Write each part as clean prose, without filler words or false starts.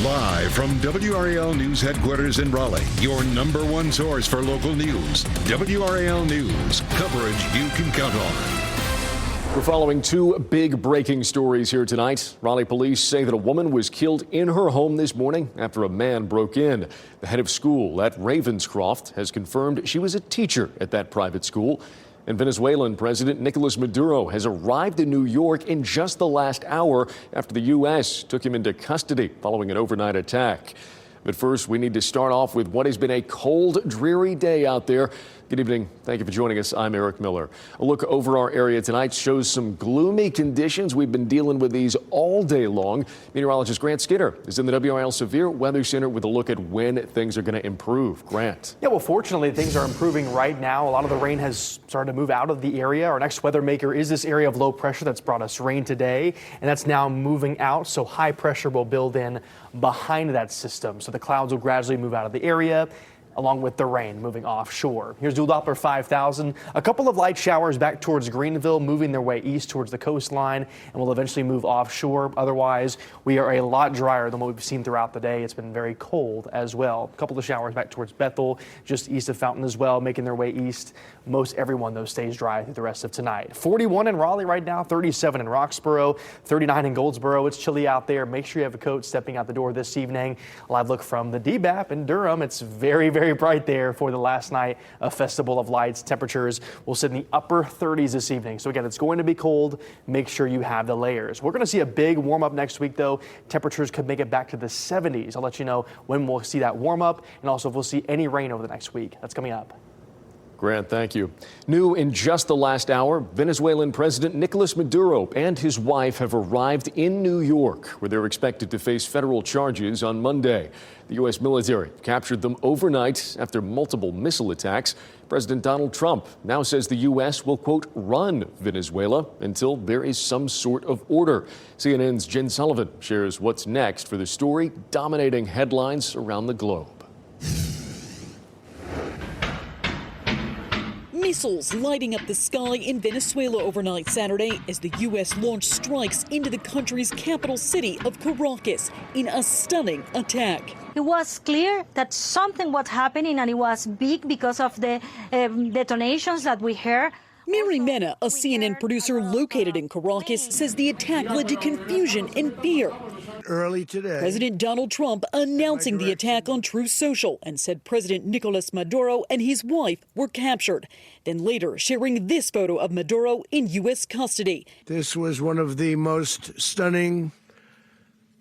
Live from WRAL News Headquarters in Raleigh, your number one source for local news. WRAL News, coverage you can count on. We're following two big breaking stories here tonight. Raleigh police say that a woman was killed in her home this morning after a man broke in. The head of school at Ravenscroft has confirmed she was a teacher at that private school. And Venezuelan President Nicolas Maduro has arrived in New York in just the last hour after the U.S. took him into custody following an overnight attack. But first, we need to start off with what has been a cold, dreary day out there. Good evening. Thank you for joining us. I'm Eric Miller. A look over our area tonight shows some gloomy conditions. We've been dealing with these all day long. Meteorologist Grant Skinner is in the WRAL Severe Weather Center with a look at when things are going to improve. Grant. Yeah, well, fortunately, things are improving right now. A lot of the rain has started to move out of the area. Our next weather maker is this area of low pressure that's brought us rain today, and that's now moving out. So high pressure will build in behind that system. So the clouds will gradually move out of the area, along with the rain moving offshore. Here's Dual Doppler 5000. A couple of light showers back towards Greenville, moving their way east towards the coastline, and will eventually move offshore. Otherwise, we are a lot drier than what we've seen throughout the day. It's been very cold as well. A couple of showers back towards Bethel, just east of Fountain as well, making their way east. Most everyone, though, stays dry through the rest of tonight. 41 in Raleigh right now, 37 in Roxborough, 39 in Goldsboro. It's chilly out there. Make sure you have a coat stepping out the door this evening. A live look from the DBAP in Durham. It's very, very bright there for the last night of Festival of Lights. Temperatures will sit in the upper 30s this evening. So again, it's going to be cold. Make sure you have the layers. We're going to see a big warm up next week, though. Temperatures could make it back to the 70s. I'll let you know when we'll see that warm up, and also if we'll see any rain over the next week. That's coming up. Grant, thank you. New in just the last hour, Venezuelan President Nicolas Maduro and his wife have arrived in New York, where they're expected to face federal charges on Monday. The U.S. military captured them overnight after multiple missile attacks. President Donald Trump now says the U.S. will, quote, run Venezuela until there is some sort of order. CNN's Jen Sullivan shares what's next for the story dominating headlines around the globe. Missiles lighting up the sky in Venezuela overnight Saturday as the U.S. launched strikes into the country's capital city of Caracas in a stunning attack. It was clear that something was happening, and it was big because of the detonations that we heard. Mary Mena, a CNN producer located in Caracas, says the attack led to confusion and fear. Early today, President Donald Trump announcing the attack on Truth Social and said President Nicolas Maduro and his wife were captured. Then later sharing this photo of Maduro in U.S. custody. This was one of the most stunning,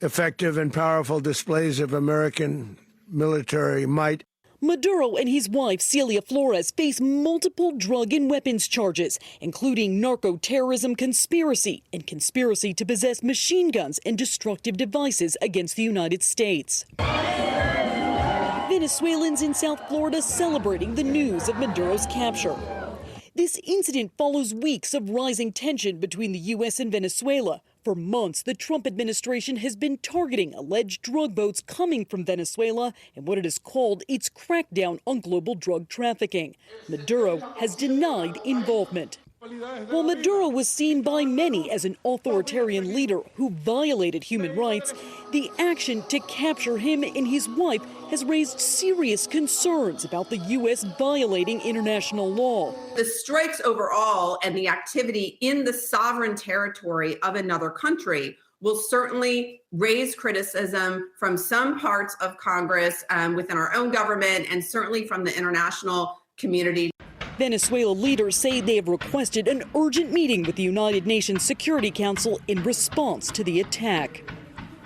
effective and powerful displays of American military might. Maduro and his wife, Celia Flores, face multiple drug and weapons charges, including narco-terrorism conspiracy and conspiracy to possess machine guns and destructive devices against the United States. Venezuelans in South Florida celebrating the news of Maduro's capture. This incident follows weeks of rising tension between the U.S. and Venezuela. For months, the Trump administration has been targeting alleged drug boats coming from Venezuela and what it has called its crackdown on global drug trafficking. Maduro has denied involvement. While Maduro was seen by many as an authoritarian leader who violated human rights, the action to capture him and his wife has raised serious concerns about the U.S. violating international law. The strikes overall and the activity in the sovereign territory of another country will certainly raise criticism from some parts of Congress, within our own government, and certainly from the international community. Venezuela leaders say they have requested an urgent meeting with the United Nations Security Council in response to the attack.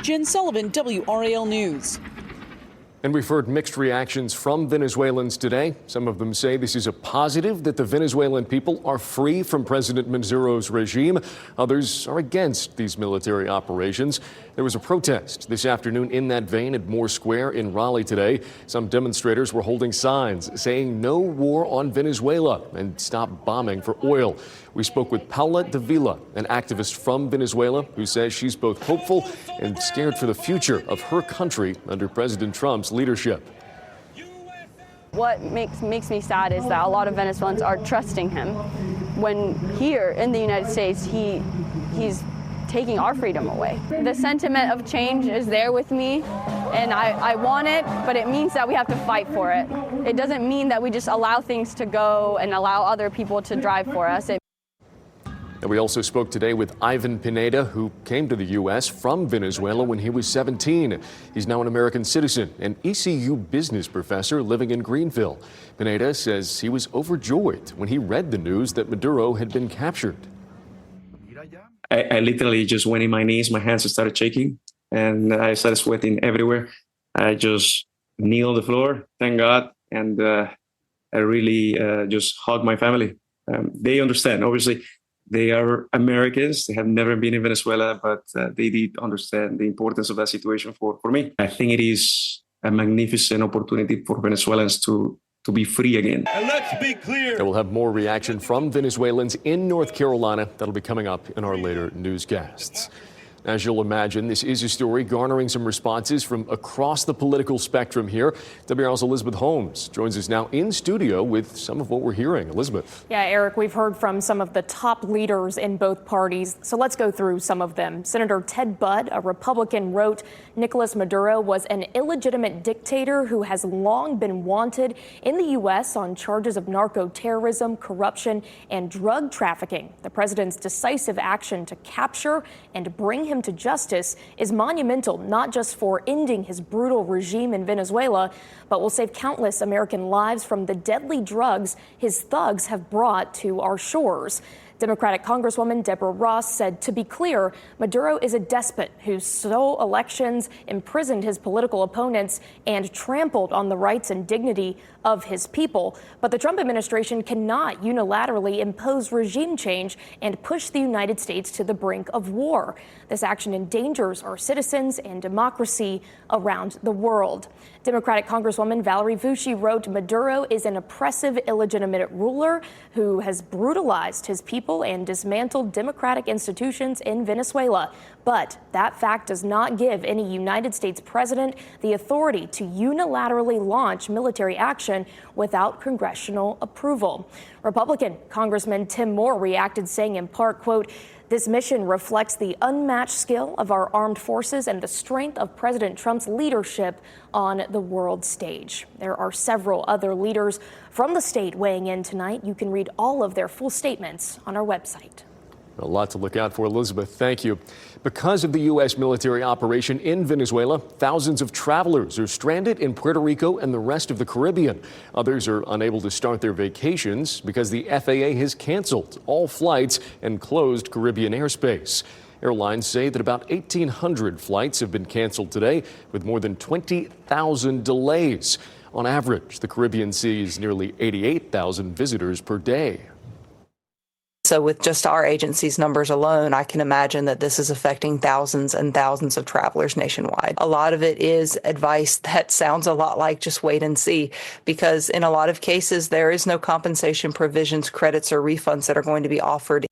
Jen Sullivan, WRAL News. And we've heard mixed reactions from Venezuelans today. Some of them say this is a positive that the Venezuelan people are free from President Maduro's regime. Others are against these military operations. There was a protest this afternoon in that vein at Moore Square in Raleigh today. Some demonstrators were holding signs saying no war on Venezuela and stop bombing for oil. We spoke with Paula Davila, an activist from Venezuela, who says she's both hopeful and scared for the future of her country under President Trump's leadership. What makes me sad is that a lot of Venezuelans are trusting him when here in the United States he's taking our freedom away. The sentiment of change is there with me. And I want it, but it means that we have to fight for it. It doesn't mean that we just allow things to go and allow other people to drive for us. And we also spoke today with Ivan Pineda, who came to the U.S. from Venezuela when he was 17. He's now an American citizen, an ECU business professor living in Greenville. Pineda says he was overjoyed when he read the news that Maduro had been captured. I literally just went in my knees, my hands started shaking, and I started sweating everywhere. I just kneeled on the floor, thank God, and I really just hugged my family. They understand, obviously. They are Americans. They have never been in Venezuela, but they did understand the importance of that situation for me. I think it is a magnificent opportunity for Venezuelans to be free again. And let's be clear. We'll have more reaction from Venezuelans in North Carolina. That'll be coming up in our later newscasts. As you'll imagine, this is a story garnering some responses from across the political spectrum here. WRAL's Elizabeth Holmes joins us now in studio with some of what we're hearing. Elizabeth. Yeah, Eric, we've heard from some of the top leaders in both parties, so let's go through some of them. Senator Ted Budd, a Republican, wrote Nicolas Maduro was an illegitimate dictator who has long been wanted in the U.S. on charges of narco-terrorism, corruption, and drug trafficking. The president's decisive action to capture and bring him to justice is monumental, not just for ending his brutal regime in Venezuela, but will save countless American lives from the deadly drugs his thugs have brought to our shores. Democratic Congresswoman Deborah Ross said, to be clear, Maduro is a despot who stole elections, imprisoned his political opponents, and trampled on the rights and dignity of his people. But the Trump administration cannot unilaterally impose regime change and push the United States to the brink of war. This action endangers our citizens and democracy around the world. Democratic Congresswoman Valerie Vucci wrote, Maduro is an oppressive, illegitimate ruler who has brutalized his people and dismantled democratic institutions in Venezuela. But that fact does not give any United States president the authority to unilaterally launch military action without congressional approval. Republican Congressman Tim Moore reacted, saying in part, quote, this mission reflects the unmatched skill of our armed forces and the strength of President Trump's leadership on the world stage. There are several other leaders from the state weighing in tonight. You can read all of their full statements on our website. A lot to look out for, Elizabeth. Thank you. Because of the U.S. military operation in Venezuela, thousands of travelers are stranded in Puerto Rico and the rest of the Caribbean. Others are unable to start their vacations because the FAA has canceled all flights and closed Caribbean airspace. Airlines say that about 1,800 flights have been canceled today, with more than 20,000 delays. On average, the Caribbean sees nearly 88,000 visitors per day. So with just our agency's numbers alone, I can imagine that this is affecting thousands and thousands of travelers nationwide. A lot of it is advice that sounds a lot like just wait and see, because in a lot of cases, there is no compensation provisions, credits, or refunds that are going to be offered.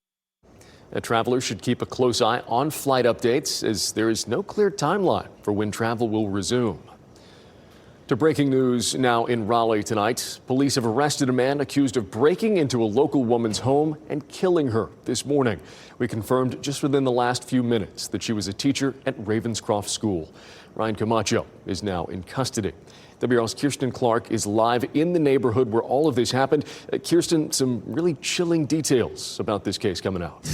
Travelers should keep a close eye on flight updates, as there is no clear timeline for when travel will resume. To breaking news now in Raleigh tonight. Police have arrested a man accused of breaking into a local woman's home and killing her this morning. We confirmed just within the last few minutes that she was a teacher at Ravenscroft School. Ryan Camacho is now in custody. WRAL's Kirsten Clark is live in the neighborhood where all of this happened. Kirsten, some really chilling details about this case coming out.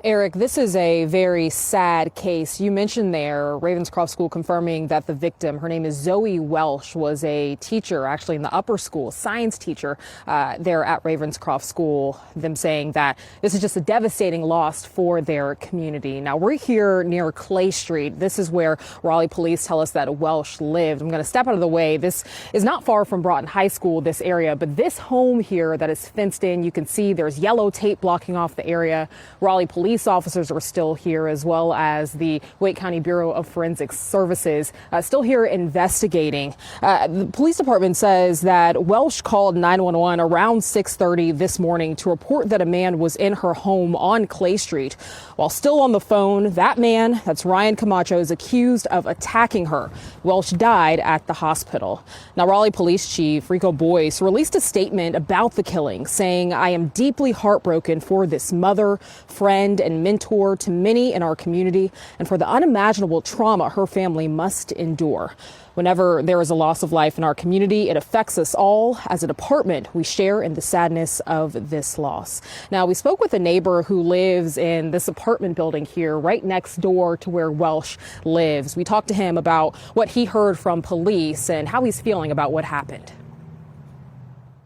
Eric, this is a very sad case. You mentioned there Ravenscroft School confirming that the victim, her name is Zoe Welsh, was a teacher actually in the upper school, science teacher there at Ravenscroft School. Them saying that this is just a devastating loss for their community. Now, we're here near Clay Street. This is where Raleigh police tell us that Welsh lived. I'm going to step out of the way. This is not far from Broughton High School, this area, but this home here that is fenced in, you can see there's yellow tape blocking off the area. Raleigh police officers are still here, as well as the Wake County Bureau of Forensic Services still here investigating. The police department says that Welsh called 911 around 6:30 this morning to report that a man was in her home on Clay Street. While still on the phone, that man, that's Ryan Camacho, is accused of attacking her. Welsh died at the hospital. Now, Raleigh Police Chief Rico Boyce released a statement about the killing, saying, I am deeply heartbroken for this mother, friend, friend and mentor to many in our community, and for the unimaginable trauma her family must endure. Whenever there is a loss of life in our community, it affects us all. As a department, we share in the sadness of this loss. Now, we spoke with a neighbor who lives in this apartment building here right next door to where Welsh lives. We talked to him about what he heard from police and how he's feeling about what happened.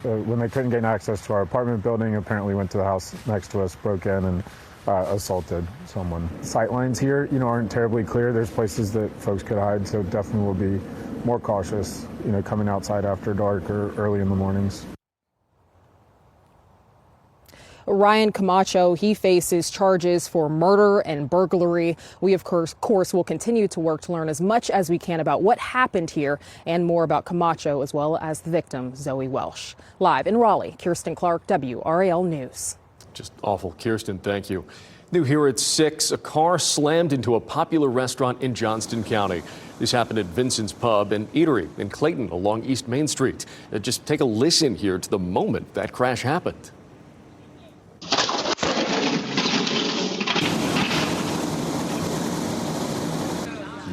When they couldn't gain access to our apartment building, apparently went to the house next to us, broke in and assaulted someone. Sightlines here, aren't terribly clear. There's places that folks could hide, so definitely will be more cautious, coming outside after dark or early in the mornings. Ryan Camacho, he faces charges for murder and burglary. We, of course, will continue to work to learn as much as we can about what happened here and more about Camacho as well as the victim, Zoe Welsh. Live in Raleigh, Kirsten Clark, WRAL News. Just awful. Kirsten, thank you. New here at 6, a car slammed into a popular restaurant in Johnston County. This happened at Vincent's Pub and Eatery in Clayton along East Main Street. Just take a listen here to the moment that crash happened.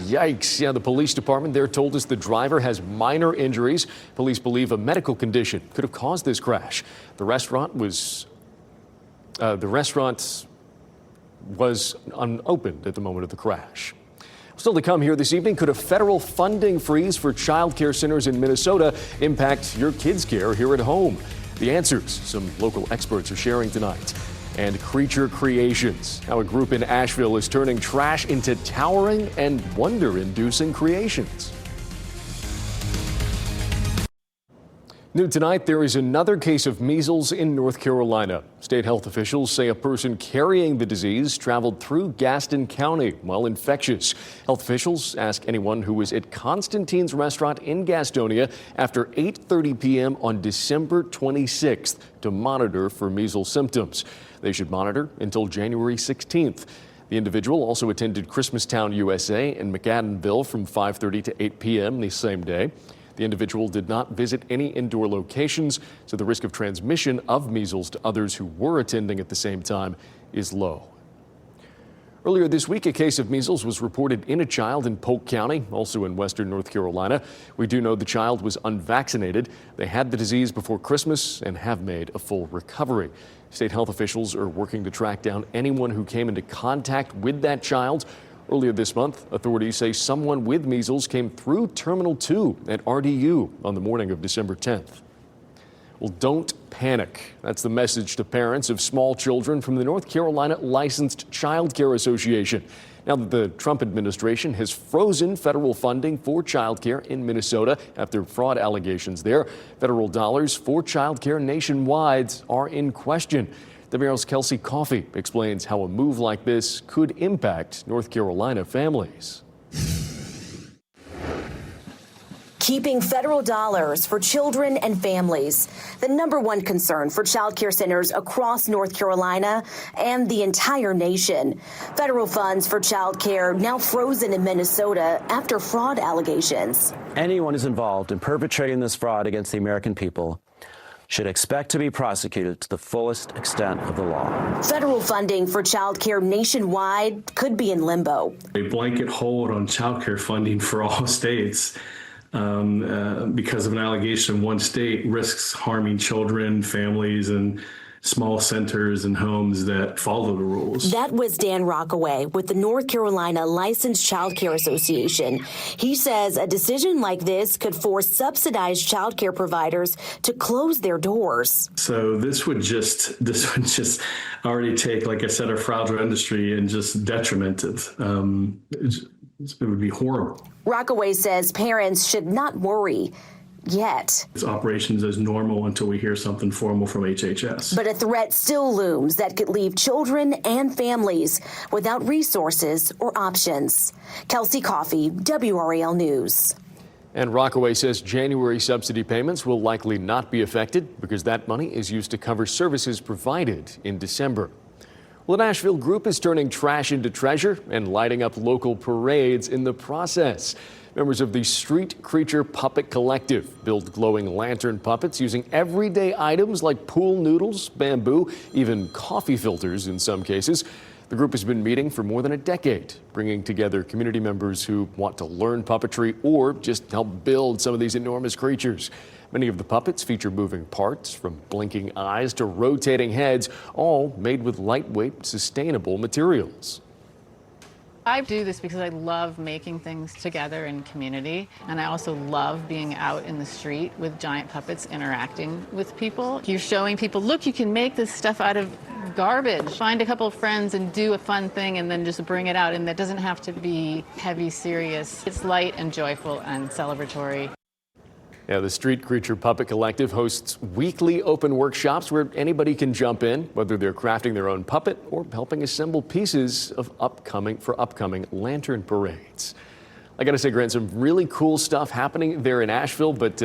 Yikes. Yeah, the police department there told us the driver has minor injuries. Police believe a medical condition could have caused this crash. The restaurant was unopened at the moment of the crash. Still to come here this evening, could a federal funding freeze for child care centers in Minnesota impact your kids' care here at home? The answers some local experts are sharing tonight. And creature creations, how a group in Asheville is turning trash into towering and wonder-inducing creations. New tonight, there is another case of measles in North Carolina. State health officials say a person carrying the disease traveled through Gaston County while infectious. Health officials ask anyone who was at Constantine's restaurant in Gastonia after 8:30 p.m. on December 26th to monitor for measles symptoms. They should monitor until January 16th. The individual also attended Christmastown, USA in McAdenville from 5:30 to 8 p.m. the same day. The individual did not visit any indoor locations, so the risk of transmission of measles to others who were attending at the same time is low. Earlier this week, a case of measles was reported in a child in Polk County, also in western North Carolina. We do know the child was unvaccinated. They had the disease before Christmas and have made a full recovery. State health officials are working to track down anyone who came into contact with that child. Earlier this month, authorities say someone with measles came through Terminal 2 at RDU on the morning of December 10th. Well, don't panic. That's the message to parents of small children from the North Carolina Licensed Child Care Association. Now that the Trump administration has frozen federal funding for child care in Minnesota after fraud allegations there, federal dollars for child care nationwide are in question. WRAL's Kelsey Coffey explains how a move like this could impact North Carolina families. Keeping federal dollars for children and families, the #1 concern for child care centers across North Carolina and the entire nation. Federal funds for child care now frozen in Minnesota after fraud allegations. Anyone who's involved in perpetrating this fraud against the American people should expect to be prosecuted to the fullest extent of the law. Federal funding for child care nationwide could be in limbo. A blanket hold on child care funding for all states because of an allegation in one state risks harming children, families, and small centers and homes that follow the rules. That was Dan Rockaway with the North Carolina Licensed Child Care Association. He says a decision like this could force subsidized child care providers to close their doors. So this would just already take, like I said, a fragile industry and just detriment it. It would be horrible. Rockaway says parents should not worry yet. It's operations as normal until we hear something formal from HHS. But a threat still looms that could leave children and families without resources or options. Kelsey Coffey, WRAL News. And Rockaway says January subsidy payments will likely not be affected because that money is used to cover services provided in December. Well, an Asheville group is turning trash into treasure and lighting up local parades in the process. Members of the Street Creature Puppet Collective build glowing lantern puppets using everyday items like pool noodles, bamboo, even coffee filters in some cases. The group has been meeting for more than a decade, bringing together community members who want to learn puppetry or just help build some of these enormous creatures. Many of the puppets feature moving parts, from blinking eyes to rotating heads, all made with lightweight, sustainable materials. I do this because I love making things together in community, and I also love being out in the street with giant puppets interacting with people. You're showing people, look, you can make this stuff out of garbage. Find a couple of friends and do a fun thing and then just bring it out, and that doesn't have to be heavy, serious. It's light and joyful and celebratory. Yeah, the Street Creature Puppet Collective hosts weekly open workshops where anybody can jump in, whether they're crafting their own puppet or helping assemble pieces of upcoming lantern parades. I got to say, Grant, some really cool stuff happening there in Asheville, but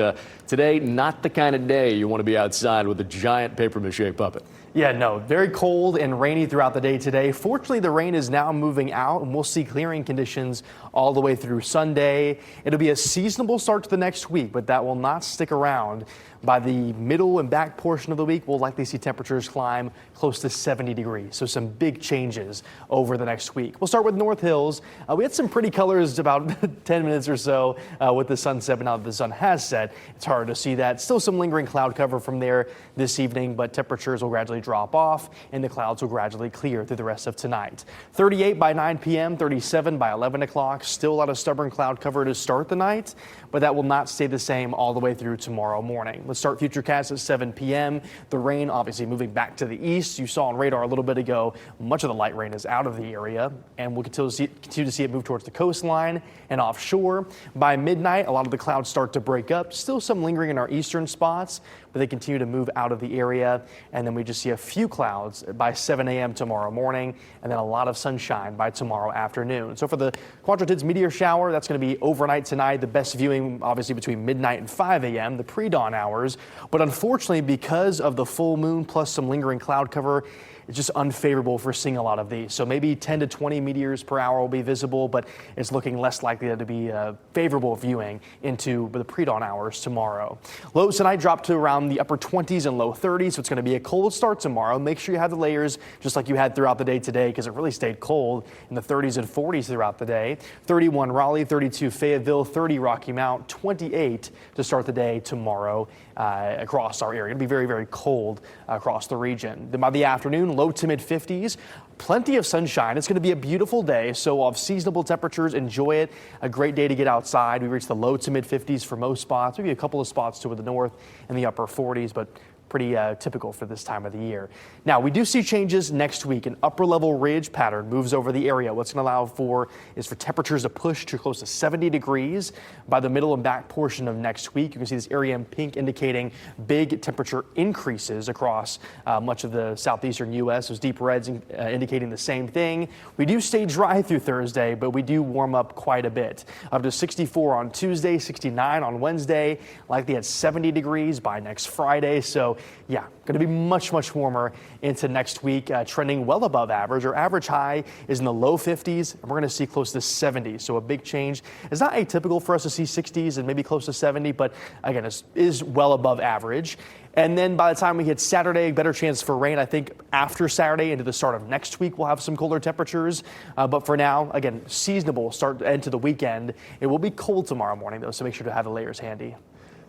today, not the kind of day you want to be outside with a giant papier-mâché puppet. Yeah, no, very cold and rainy throughout the day today. Fortunately, the rain is now moving out, and we'll see clearing conditions all the way through Sunday. It'll be a seasonable start to the next week, but that will not stick around. By the middle and back portion of the week, we'll likely see temperatures climb close to 70 degrees. So some big changes over the next week. We'll start with North Hills. We had some pretty colors about 10 minutes or so with the sunset, but now that the sun has set, it's hard to see that. Still some lingering cloud cover from there this evening, but temperatures will gradually drop off and the clouds will gradually clear through the rest of tonight. 38 by 9 p.m., 37 by 11 o'clock. Still a lot of stubborn cloud cover to start the night, but that will not stay the same all the way through tomorrow morning. Let's start Futurecast at 7 p.m. The rain obviously moving back to the east. You saw on radar a little bit ago, much of the light rain is out of the area, and we'll continue to see it move towards the coastline and offshore. By midnight, a lot of the clouds start to break up. Still some lingering in our eastern spots, but they continue to move out of the area. And then we just see a few clouds by 7 a.m. tomorrow morning, and then a lot of sunshine by tomorrow afternoon. So for the Quadrants meteor shower, that's going to be overnight tonight. The best viewing, obviously, between midnight and 5 a.m., the pre-dawn hours. But unfortunately, because of the full moon plus some lingering cloud cover, it's just unfavorable for seeing a lot of these. So maybe 10 to 20 meteors per hour will be visible, but it's looking less likely to be favorable viewing into the pre-dawn hours tomorrow. Lows tonight drop to around the upper 20s and low 30s, so it's going to be a cold start tomorrow. Make sure you have the layers just like you had throughout the day today, because it really stayed cold in the 30s and 40s throughout the day. 31 Raleigh, 32 Fayetteville, 30 Rocky Mount, 28 to start the day tomorrow across our area. It'll be very, very cold across the region. Then by the afternoon, low to mid 50s. Plenty of sunshine. It's going to be a beautiful day, so of seasonable temperatures, enjoy it. A great day to get outside. We reached the low to mid 50s for most spots, maybe a couple of spots toward the north in the upper 40s, but pretty typical for this time of the year. Now, we do see changes next week. An upper level ridge pattern moves over the area. What's going to allow for is for temperatures to push to close to 70 degrees by the middle and back portion of next week. You can see this area in pink indicating big temperature increases across much of the southeastern U.S. Those deep reds indicating the same thing. We do stay dry through Thursday, but we do warm up quite a bit. Up to 64 on Tuesday, 69 on Wednesday, likely at 70 degrees by next Friday. So yeah, going to be much, much warmer into next week, trending well above average. Our average high is in the low 50s, and we're going to see close to 70. So a big change. It's not atypical for us to see 60s and maybe close to 70, but again, it is well above average. And then by the time we hit Saturday, better chance for rain. I think after Saturday into the start of next week, we'll have some colder temperatures. But for now, again, seasonable start into the weekend. It will be cold tomorrow morning, though, so make sure to have the layers handy.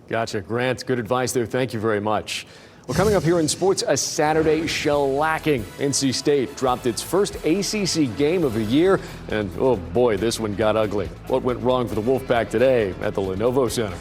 Gotcha. Grant, good advice there. Thank you very much. Well, coming up here in sports, a Saturday shellacking. NC State dropped its first ACC game of the year, and oh boy, this one got ugly. What went wrong for the Wolfpack today at the Lenovo Center?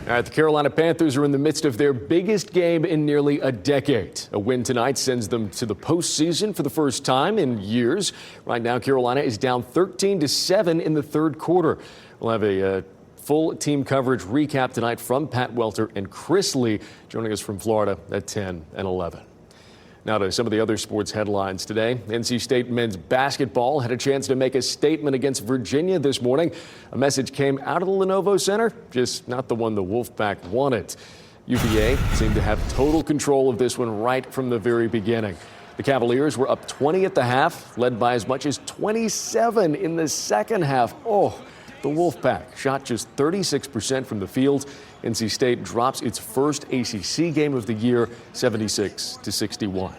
All right, the Carolina Panthers are in the midst of their biggest game in nearly a decade. A win tonight sends them to the postseason for the first time in years. Right now, Carolina is down 13-7 in the third quarter. We'll have a full team coverage recap tonight from Pat Welter and Chris Lee, joining us from Florida at 10 and 11. Now to some of the other sports headlines today. NC State men's basketball had a chance to make a statement against Virginia this morning. A message came out of the Lenovo Center, just not the one the Wolfpack wanted. UVA seemed to have total control of this one right from the very beginning. The Cavaliers were up 20 at the half, led by as much as 27 in the second half. Oh, The Wolfpack shot just 36% from the field. NC State drops its first ACC game of the year, 76-61.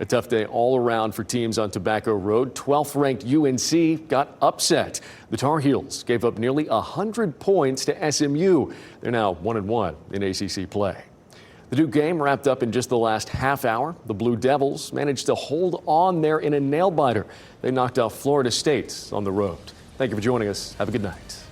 A tough day all around for teams on Tobacco Road. 12th-ranked UNC got upset. The Tar Heels gave up nearly 100 points to SMU. They're now 1-1 in ACC play. The Duke game wrapped up in just the last half hour. The Blue Devils managed to hold on there in a nail-biter. They knocked out Florida State on the road. Thank you for joining us. Have a good night.